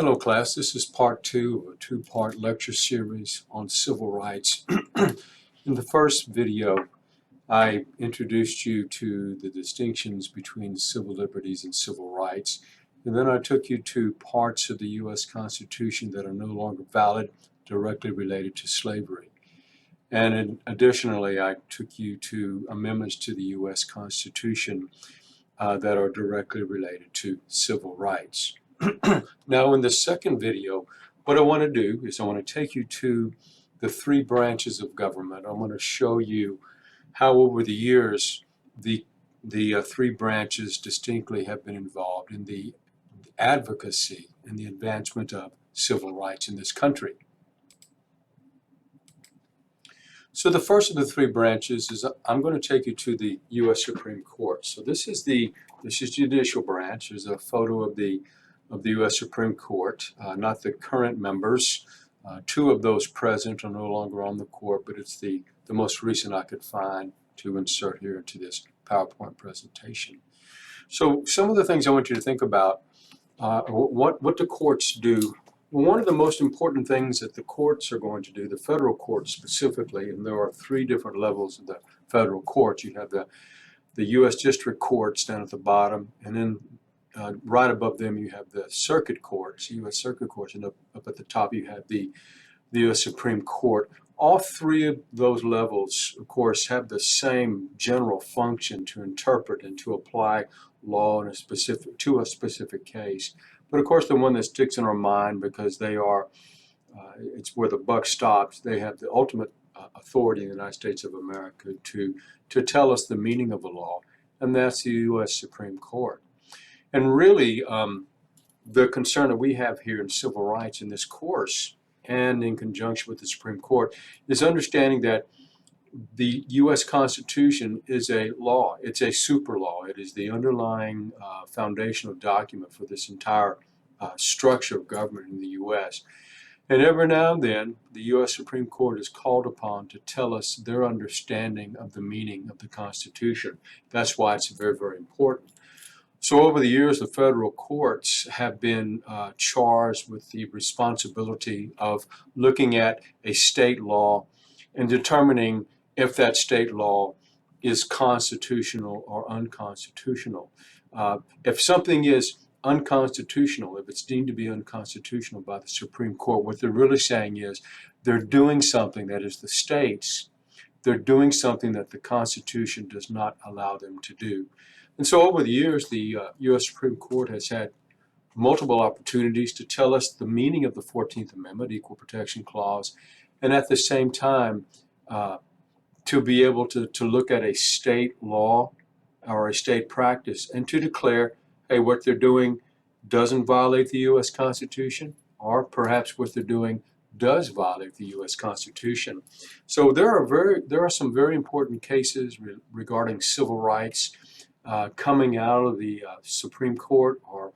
Hello class, this is part two of a two-part lecture series on civil rights. In the first video, I introduced you to the distinctions between civil liberties and civil rights, and then I took you to parts of the U.S. Constitution that are no longer valid, directly related to slavery. And additionally, I took you to amendments to the U.S. Constitution that are directly related to civil rights. Now, in the second video, what I want to do is I want to take you to the three branches of government. I want to show you how over the years the three branches distinctly have been involved in the advocacy and the advancement of civil rights in this country. So the first of the three branches is I'm going to take you to the U.S. Supreme Court. So this is judicial branch. There's a photo of the U.S. Supreme Court, not the current members. Two of those present are no longer on the court, but it's the most recent I could find to insert here into this PowerPoint presentation. So some of the things I want you to think about, what the courts do. One of the most important things that the courts are going to do, the federal courts specifically, and there are three different levels of the federal courts. You have the U.S. district courts down at the bottom, and then right above them you have the circuit courts, U.S. circuit courts, and up at the top you have the U.S. Supreme Court. All three of those levels, of course, have the same general function to interpret and to apply law in a specific case. But of course, the one that sticks in our mind, because they are, it's where the buck stops. They have the ultimate authority in the United States of America to tell us the meaning of a law, and that's the U.S. Supreme Court. And really, the concern that we have here in civil rights in this course, and in conjunction with the Supreme Court, is understanding that the U.S. Constitution is a law. It's a super law. It is the underlying foundational document for this entire structure of government in the U.S. And every now and then, the U.S. Supreme Court is called upon to tell us their understanding of the meaning of the Constitution. That's why it's very, very important. So over the years, the federal courts have been charged with the responsibility of looking at a state law and determining if that state law is constitutional or unconstitutional. If something is unconstitutional, if it's deemed to be unconstitutional by the Supreme Court, what they're really saying is they're doing something, that is the states, they're doing something that the Constitution does not allow them to do. And so over the years, the U.S. Supreme Court has had multiple opportunities to tell us the meaning of the 14th Amendment, Equal Protection Clause, and at the same time, to be able to look at a state law or a state practice and to declare, hey, what they're doing doesn't violate the U.S. Constitution, or perhaps what they're doing does violate the U.S. Constitution. So there are some very important cases regarding civil rights coming out of the Supreme Court, or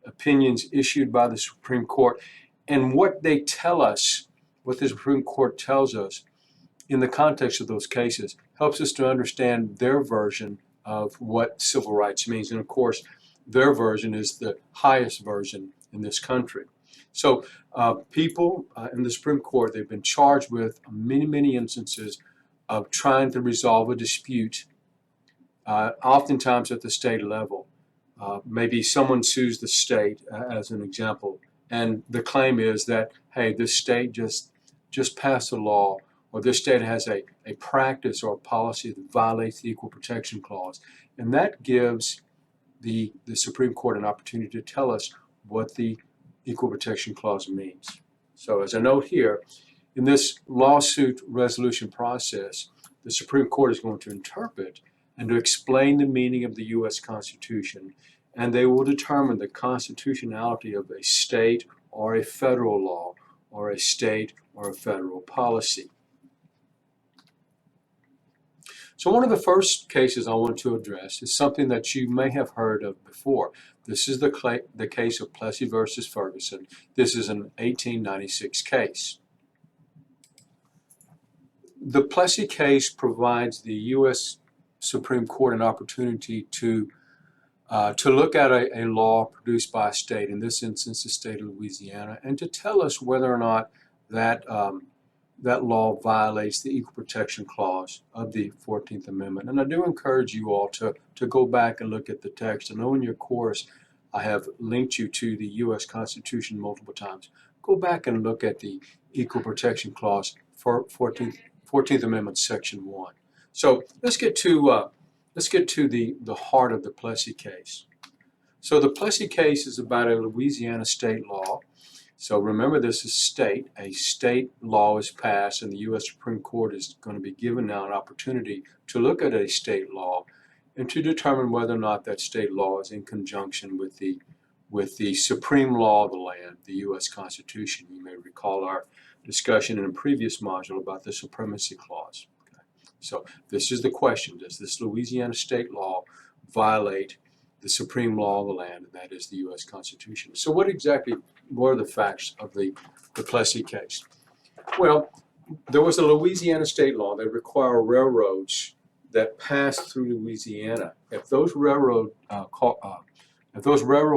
opinions issued by the Supreme Court, and what they tell us, what the Supreme Court tells us in the context of those cases, helps us to understand their version of what civil rights means. And of course, their version is the highest version in this country. So people in the Supreme Court, they've been charged with many, many instances of trying to resolve a dispute, oftentimes at the state level. Maybe someone sues the state, as an example, and the claim is that, hey, this state just passed a law, or this state has a practice or a policy that violates the Equal Protection Clause. And that gives the Supreme Court an opportunity to tell us what the Equal Protection Clause means. So as a note here, in this lawsuit resolution process, the Supreme Court is going to interpret and to explain the meaning of the U.S. Constitution, and they will determine the constitutionality of a state or a federal law, or a state or a federal policy. So one of the first cases I want to address is something that you may have heard of before. This is the case of Plessy versus Ferguson. This is an 1896 case. The Plessy case provides the U.S. Supreme Court an opportunity to to look at a law produced by a state, in this instance the state of Louisiana, and to tell us whether or not that, that law violates the Equal Protection Clause of the 14th Amendment. And I do encourage you all to go back and look at the text. I know in your course I have linked you to the U.S. Constitution multiple times. Go back and look at the Equal Protection Clause for 14th Amendment, Section 1. So let's get to the heart of the Plessy case. So the Plessy case is about a Louisiana state law. So remember, this is state. A state law is passed, and the U.S. Supreme Court is going to be given now an opportunity to look at a state law and to determine whether or not that state law is in conjunction with the supreme law of the land, the U.S. Constitution. You may recall our discussion in a previous module about the Supremacy Clause. Okay. So this is the question: does this Louisiana state law violate the supreme law of the land, and that is the U.S. Constitution? So what exactly were the facts of the Plessy case? Well, there was a Louisiana state law that required railroads that passed through Louisiana. If those railroad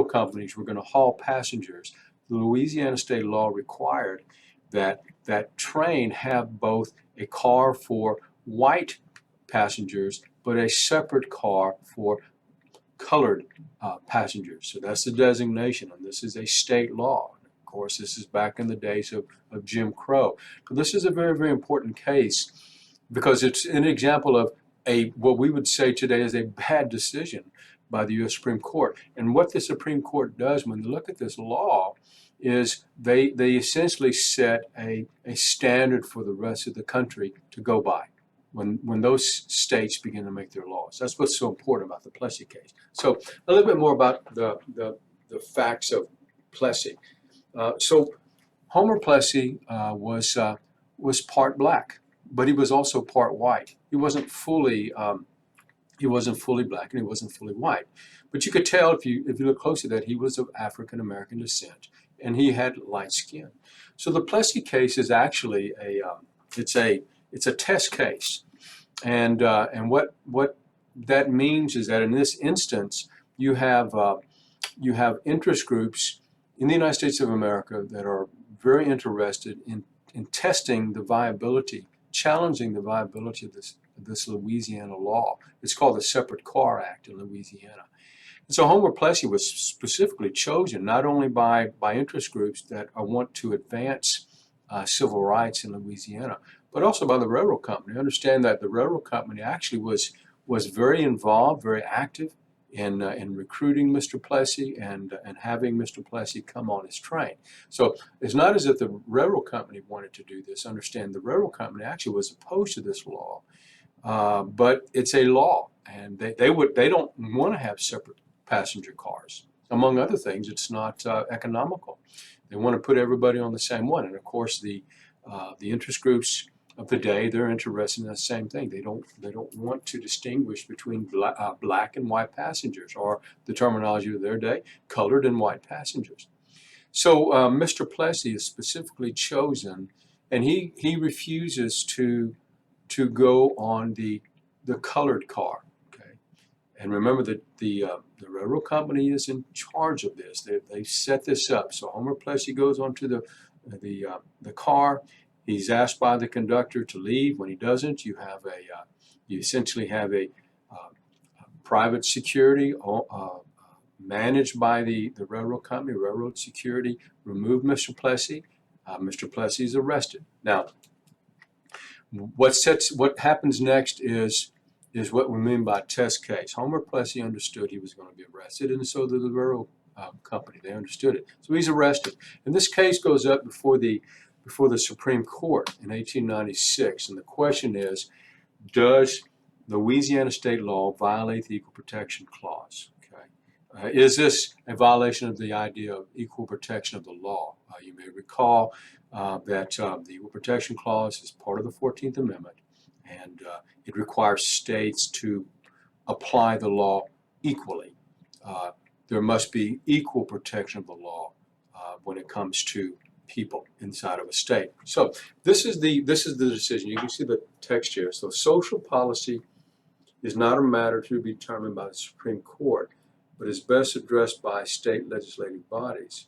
companies were going to haul passengers, the Louisiana state law required that that train have both a car for white passengers, but a separate car for colored passengers. So that's the designation, and this is a state law. Of course, this is back in the days of Jim Crow. But this is a very, very important case because it's an example of what we would say today is a bad decision by the U.S. Supreme Court. And what the Supreme Court does when they look at this law is they essentially set a standard for the rest of the country to go by when those states begin to make their laws. That's what's so important about the Plessy case. So a little bit more about the facts of Plessy. So Homer Plessy was part black, but he was also part white. He wasn't fully black and he wasn't fully white, but you could tell if you look closely that he was of African American descent and he had light skin. So the Plessy case is actually it's a test case, and what that means is that in this instance you have interest groups in the United States of America that are very interested in testing the viability, challenging the viability of this Louisiana law. It's called the Separate Car Act in Louisiana. And so Homer Plessy was specifically chosen not only by interest groups that want to advance civil rights in Louisiana, but also by the railroad company. Understand that the railroad company actually was very involved, very active in recruiting Mr. Plessy and having Mr. Plessy come on his train. So it's not as if the railroad company wanted to do this. Understand, the railroad company actually was opposed to this law, but it's a law, and they don't want to have separate passenger cars. Among other things, it's not economical. They want to put everybody on the same one, and of course the interest groups of the day, they're interested in the same thing. They don't want to distinguish between black and white passengers, or the terminology of their day, colored and white passengers. So Mr. Plessy is specifically chosen, and he refuses to go on the colored car. Okay, and remember that the railroad company is in charge of this. They set this up. So Homer Plessy goes onto the car. He's asked by the conductor to leave. When he doesn't, you essentially have a private security managed by the railroad company. Railroad security remove Mr. Plessy. Mr. Plessy is arrested. Now, what happens next is what we mean by test case. Homer Plessy understood he was going to be arrested, and so did the railroad company. They understood it. So he's arrested. And this case goes up before the Supreme Court in 1896, and the question is, does Louisiana state law violate the Equal Protection Clause? Okay, is this a violation of the idea of equal protection of the law? You may recall that the Equal Protection Clause is part of the 14th Amendment, and it requires states to apply the law equally. There must be equal protection of the law when it comes to people inside of a state. So this is the decision. You can see the text here. So social policy is not a matter to be determined by the Supreme Court, but is best addressed by state legislative bodies.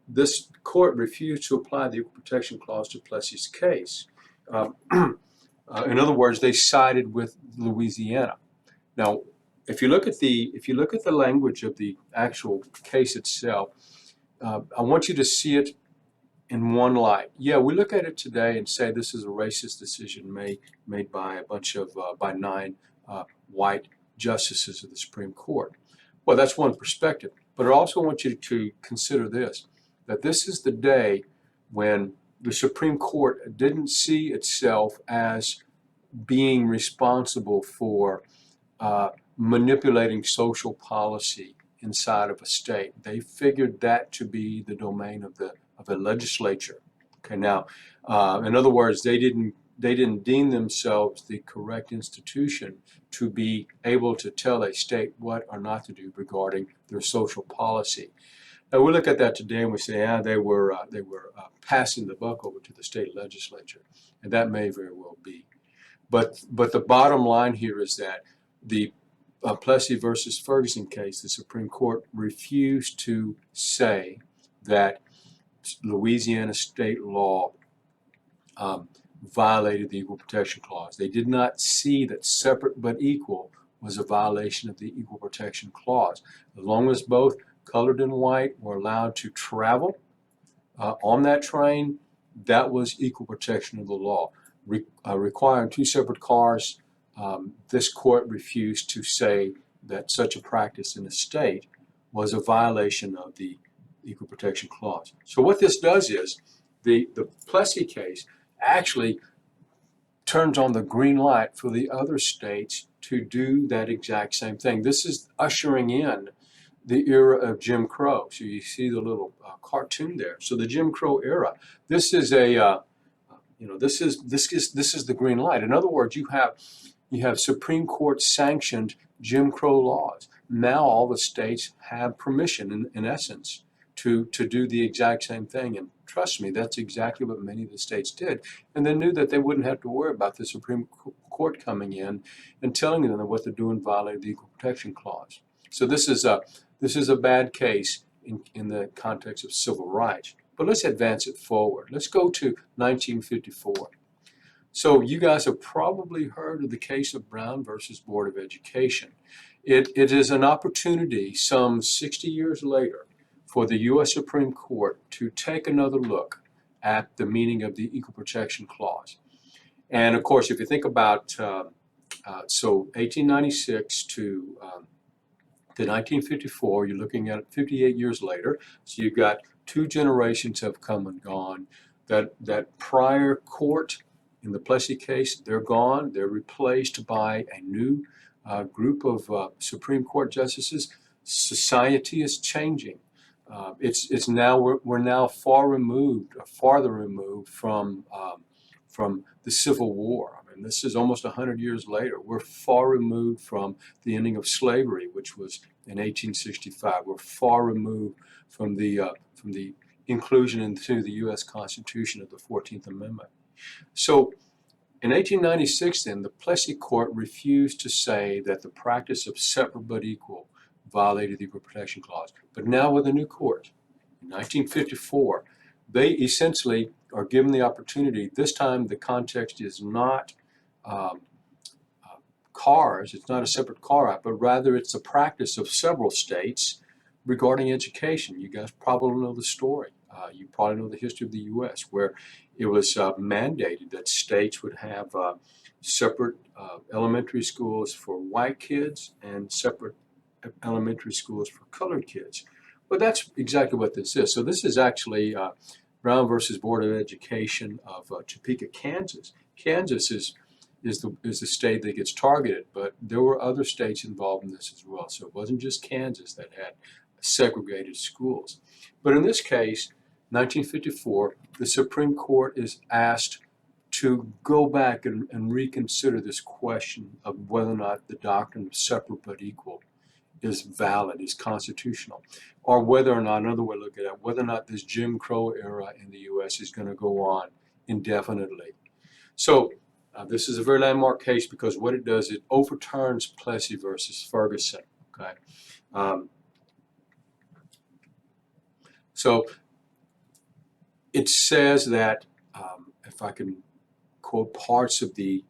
This court refused to apply the Equal Protection Clause to Plessy's case. In other words, they sided with Louisiana. Now, if you look at the language of the actual case itself, I want you to see it in one light. Yeah, we look at it today and say this is a racist decision made by a bunch of by 9 white justices of the Supreme Court. Well, that's one perspective. But I also want you to consider this, that this is the day when the Supreme Court didn't see itself as being responsible for manipulating social policy inside of a state. They figured that to be the domain of the legislature. Okay, now, in other words, they didn't deem themselves the correct institution to be able to tell a state what or not to do regarding their social policy. Now we look at that today and we say, they were passing the buck over to the state legislature, and that may very well be. But the bottom line here is that the Plessy versus Ferguson case, the Supreme Court refused to say that Louisiana state law violated the Equal Protection Clause. They did not see that separate but equal was a violation of the Equal Protection Clause. As long as both colored and white were allowed to travel on that train, that was equal protection of the law. Requiring 2 separate cars, this court refused to say that such a practice in a state was a violation of the Equal Protection Clause. So what this does is the Plessy case actually turns on the green light for the other states to do that exact same thing. This is ushering in the era of Jim Crow. So you see the little cartoon there. So the Jim Crow era. This is this is the green light. In other words, you have Supreme Court sanctioned Jim Crow laws. Now all the states have permission, in essence, to do the exact same thing. And trust me, that's exactly what many of the states did. And they knew that they wouldn't have to worry about the Supreme Court coming in and telling them that what they're doing violated the Equal Protection Clause. So this is a bad case in the context of civil rights. But let's advance it forward. Let's go to 1954. So you guys have probably heard of the case of Brown versus Board of Education. It is an opportunity some 60 years later for the U.S. Supreme Court to take another look at the meaning of the Equal Protection Clause. And of course, if you think about, so 1896 to 1954, you're looking at 58 years later. So you've got 2 generations have come and gone. That prior court in the Plessy case, they're gone. They're replaced by a new group of Supreme Court justices. Society is changing. It's now we're now farther removed from the Civil War. I mean, this is almost 100 years later. We're far removed from the ending of slavery, which was in 1865. We're far removed from the inclusion into the U.S. Constitution of the 14th Amendment. So in 1896, then, the Plessy Court refused to say that the practice of separate but equal violated the Equal Protection Clause. But now with a new court, in 1954, they essentially are given the opportunity. This time the context is not cars, it's not a separate car act, but rather it's the practice of several states regarding education. You guys probably know the story. You probably know the history of the U.S., where it was mandated that states would have separate elementary schools for white kids and separate elementary schools for colored kids. But that's exactly what this is. So this is actually Brown versus Board of Education of Topeka, Kansas. Kansas is the state that gets targeted, but there were other states involved in this as well. So it wasn't just Kansas that had segregated schools. But in this case, 1954, the Supreme Court is asked to go back and reconsider this question of whether or not the doctrine of separate but equal is valid, is constitutional, or whether or not, another way to look at it, whether or not this Jim Crow era in the U.S. is going to go on indefinitely. So this is a very landmark case because what it does, it overturns Plessy versus Ferguson. Okay, Um, so it says that, if I can quote parts of the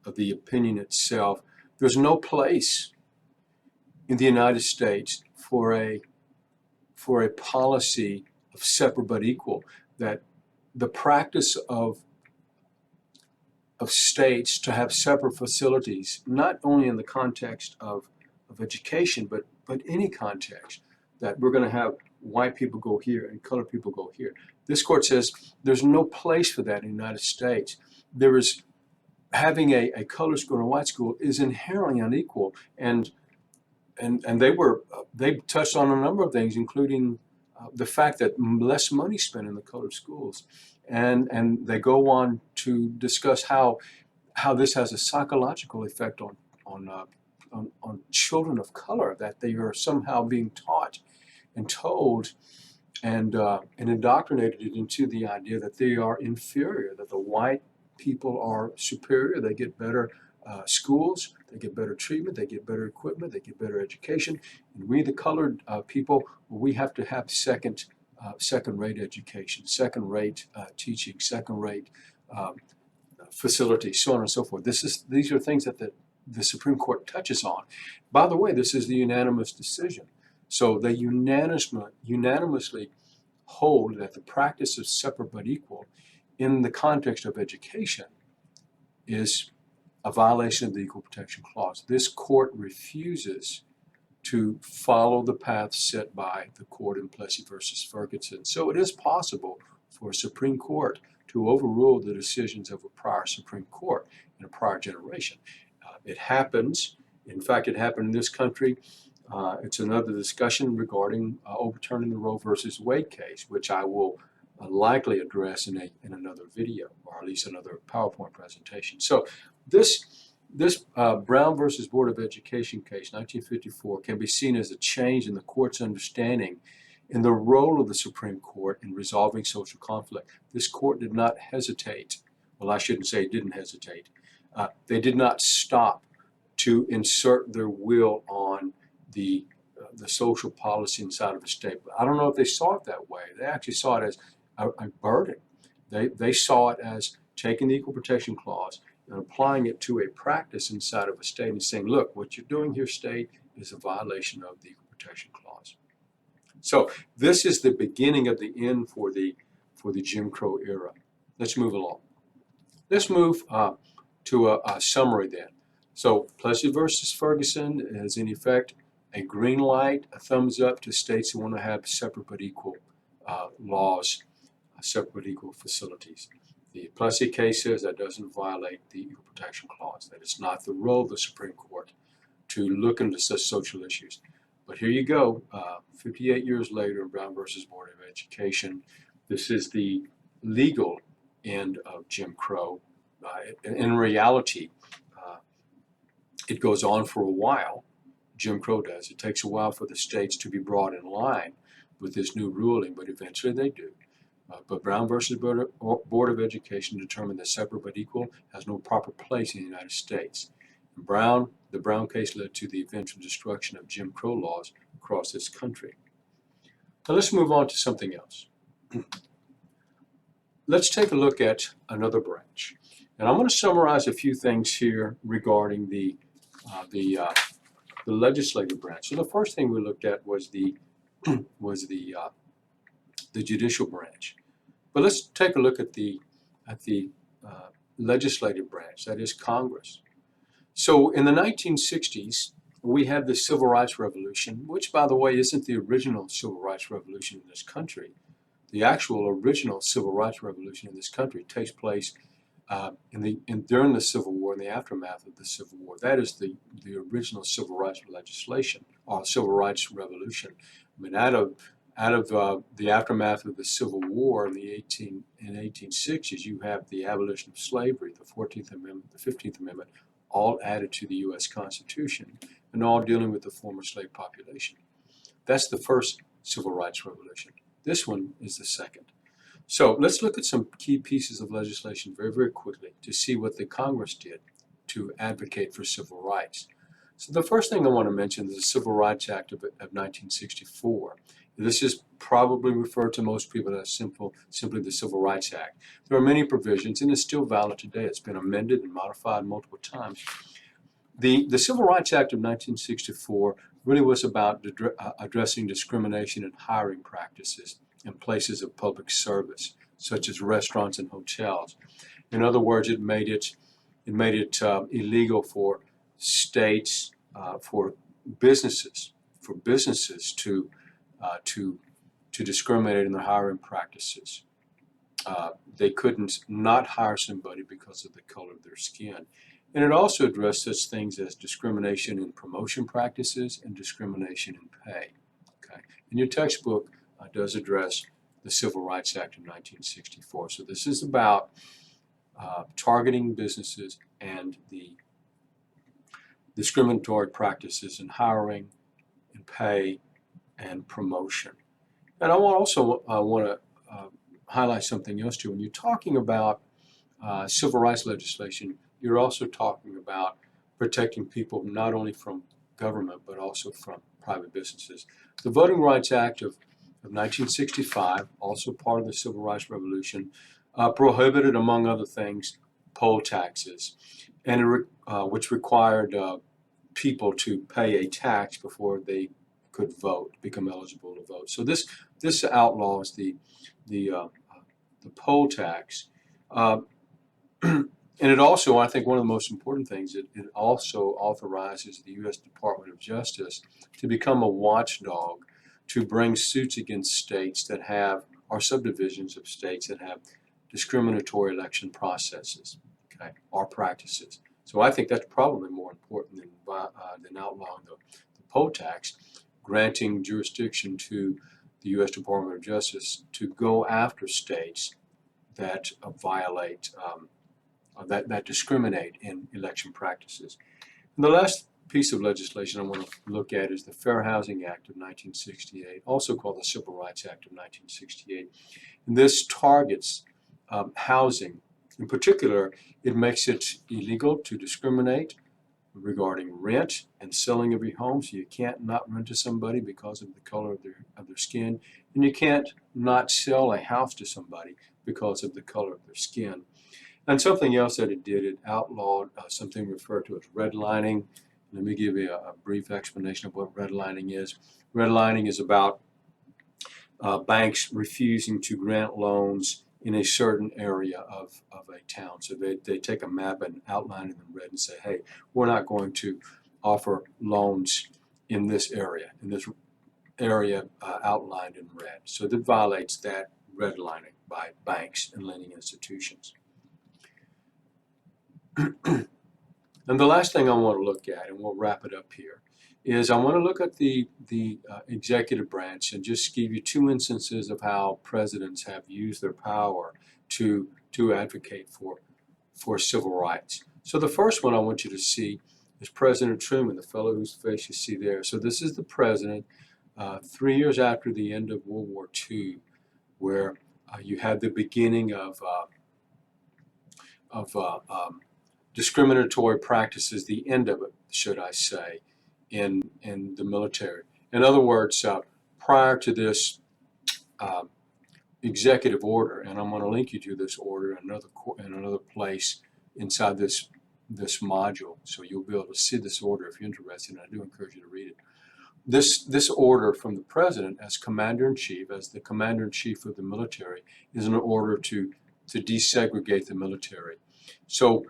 opinion itself, there's no place in the United States for a policy of separate but equal, that the practice of states to have separate facilities, not only in the context of education, but any context, that we're going to have white people go here and colored people go here. This court says there's no place for that in the United States. There is having a colored school and a white school is inherently unequal, and they touched on a number of things, including the fact that less money spent in the colored schools, and they go on to discuss how this has a psychological effect on children of color, that they are somehow being taught and told and indoctrinated into the idea that they are inferior, that the white people are superior, they get better schools, they get better treatment, they get better equipment, they get better education, and we, the colored people, we have to have second-rate education, second-rate teaching, second-rate facilities, so on and so forth. These are things that the Supreme Court touches on. By the way, this is the unanimous decision. So they unanimously hold that the practice of separate but equal in the context of education is a violation of the Equal Protection Clause. This court refuses to follow the path set by the court in Plessy versus Ferguson. So it is possible for a Supreme Court to overrule the decisions of a prior Supreme Court in a prior generation. It happens. In fact, it happened in this country. It's another discussion regarding overturning the Roe versus Wade case, which I will likely address in another video, or at least another PowerPoint presentation. So this Brown versus Board of Education case, 1954, can be seen as a change in the court's understanding in the role of the Supreme Court in resolving social conflict. This court did not hesitate. Well, I shouldn't say didn't hesitate. They did not stop to insert their will on the social policy inside of a state. But I don't know if they saw it that way. They actually saw it as a burden. They saw it as taking the Equal Protection Clause and applying it to a practice inside of a state and saying, look, what you're doing here, state, is a violation of the Equal Protection Clause. So this is the beginning of the end for the Jim Crow era. Let's move along. Let's move to a summary then. So Plessy versus Ferguson is in effect a green light, a thumbs up to states who want to have separate but equal laws, separate but equal facilities. The Plessy case says that doesn't violate the Equal Protection Clause, that it's not the role of the Supreme Court to look into such social issues. But here you go, 58 years later in Brown versus Board of Education. This is the legal end of Jim Crow. In reality, it goes on for a while. Jim Crow does. It takes a while for the states to be brought in line with this new ruling, but eventually they do. But Brown versus Board of Education determined that separate but equal has no proper place in the United States. In the Brown case led to the eventual destruction of Jim Crow laws across this country. Now let's move on to something else. Let's take a look at another branch. And I'm going to summarize a few things here regarding the legislative branch. So the first thing we looked at was the judicial branch. But let's take a look at the legislative branch, that is Congress. So in the 1960s, we had the Civil Rights Revolution, which, by the way, isn't the original Civil Rights Revolution in this country. The actual original Civil Rights Revolution in this country takes place during the Civil War, in the aftermath of the Civil War. That is the original civil rights legislation, or civil rights revolution. I mean, out of the aftermath of the Civil War in the 1860s, you have the abolition of slavery, the 14th Amendment, the 15th Amendment, all added to the U.S. Constitution, and all dealing with the former slave population. That's the first civil rights revolution. This one is the second. So let's look at some key pieces of legislation very, very quickly to see what the Congress did to advocate for civil rights. So the first thing I want to mention is the Civil Rights Act of 1964. This is probably referred to most people as simply the Civil Rights Act. There are many provisions, and it's still valid today. It's been amended and modified multiple times. The Civil Rights Act of 1964 really was about addressing discrimination in hiring practices in places of public service, such as restaurants and hotels. In other words, it made it illegal for states, for businesses to discriminate in their hiring practices. They couldn't not hire somebody because of the color of their skin. And it also addressed such things as discrimination in promotion practices and discrimination in pay. Okay, and your textbook does address the Civil Rights Act of 1964. So this is about targeting businesses and the discriminatory practices in hiring, in pay, and promotion. And I also want to highlight something else too. When you're talking about civil rights legislation, you're also talking about protecting people not only from government but also from private businesses. The Voting Rights Act of 1965, also part of the Civil Rights Revolution, prohibited, among other things, poll taxes, and which required people to pay a tax before they could vote, become eligible to vote. So this outlaws the poll tax. And it also, I think one of the most important things, it also authorizes the U.S. Department of Justice to become a watchdog to bring suits against states that have, or subdivisions of states that have discriminatory election processes, okay, or practices. So I think that's probably more important than outlawing the poll tax, granting jurisdiction to the U.S. Department of Justice to go after states that violate that discriminate in election practices. And the last piece of legislation I want to look at is the Fair Housing Act of 1968, also called the Civil Rights Act of 1968. And this targets housing. In particular, it makes it illegal to discriminate regarding rent and selling of your home. So you can't not rent to somebody because of the color of their skin, and you can't not sell a house to somebody because of the color of their skin. And something else that it did, it outlawed something referred to as redlining. Let me give you a brief explanation of what redlining is. Redlining is about banks refusing to grant loans in a certain area of a town. So they take a map and outline it in red and say, hey, we're not going to offer loans in this area outlined in red. So that violates that redlining by banks and lending institutions. And the last thing I want to look at, and we'll wrap it up here, is I want to look at the executive branch and just give you two instances of how presidents have used their power to advocate for civil rights. So the first one I want you to see is President Truman, the fellow whose face you see there. So this is the president 3 years after the end of World War II, where you had the beginning of discriminatory practices, the end of it, should I say, in the military. In other words, prior to this executive order, and I'm going to link you to this order in another place inside this module, so you'll be able to see this order if you're interested, and I do encourage you to read it. This order from the president as commander-in-chief, as the commander-in-chief of the military, is an order to desegregate the military. So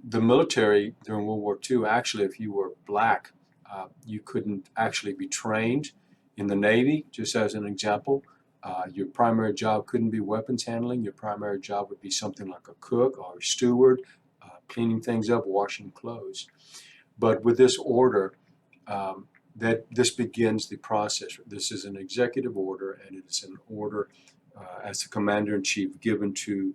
the military during World War II, actually, if you were black, you couldn't actually be trained in the Navy, just as an example. Your primary job couldn't be weapons handling. Your primary job would be something like a cook or a steward, cleaning things up, washing clothes. But with this order, this begins the process. This is an executive order, and it is an order as the commander-in-chief given to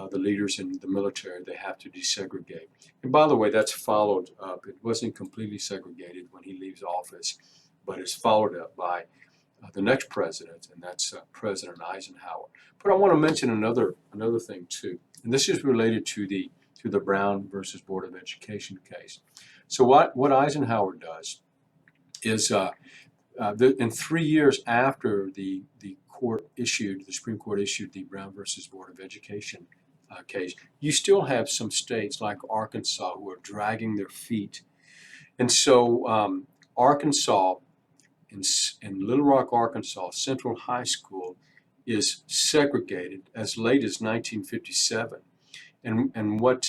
the leaders in the military. They have to desegregate. And by the way, that's followed up. It wasn't completely segregated when he leaves office, but it's followed up by the next president, and that's President Eisenhower. But I want to mention another thing too, and this is related to the Brown versus Board of Education case. So what Eisenhower does is in 3 years after the Supreme Court issued the Brown versus Board of Education case, you still have some states like Arkansas who are dragging their feet. And so Arkansas, in Little Rock, Arkansas, Central High School is segregated as late as 1957. And what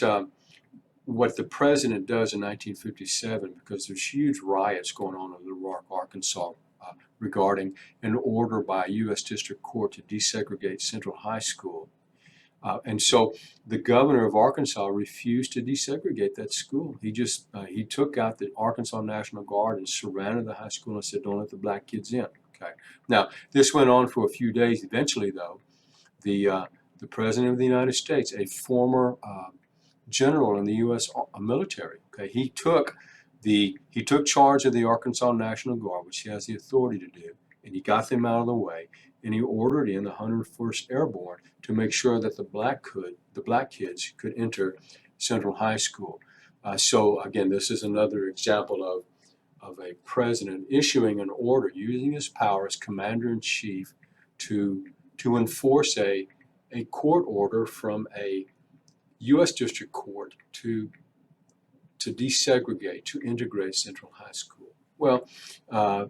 the president does in 1957, because there's huge riots going on in Little Rock, Arkansas, regarding an order by a U.S. District Court to desegregate Central High School. And so the governor of Arkansas refused to desegregate that school. He took out the Arkansas National Guard and surrounded the high school and said, "Don't let the black kids in." Okay. Now this went on for a few days. Eventually, though, the president of the United States, a former general in the U.S. military, okay, he took charge of the Arkansas National Guard, which he has the authority to do, and he got them out of the way, and he ordered in the 101st Airborne to make sure that the black kids could enter Central High School. So again, this is another example of a president issuing an order, using his power as commander-in-chief to enforce a court order from a U.S. District Court to desegregate, to integrate Central High School. Well,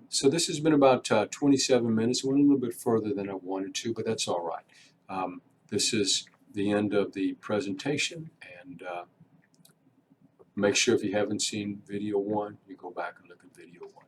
so this has been about 27 minutes. It went a little bit further than I wanted to, but that's all right. This is the end of the presentation, and make sure if you haven't seen video 1, you go back and look at video 1.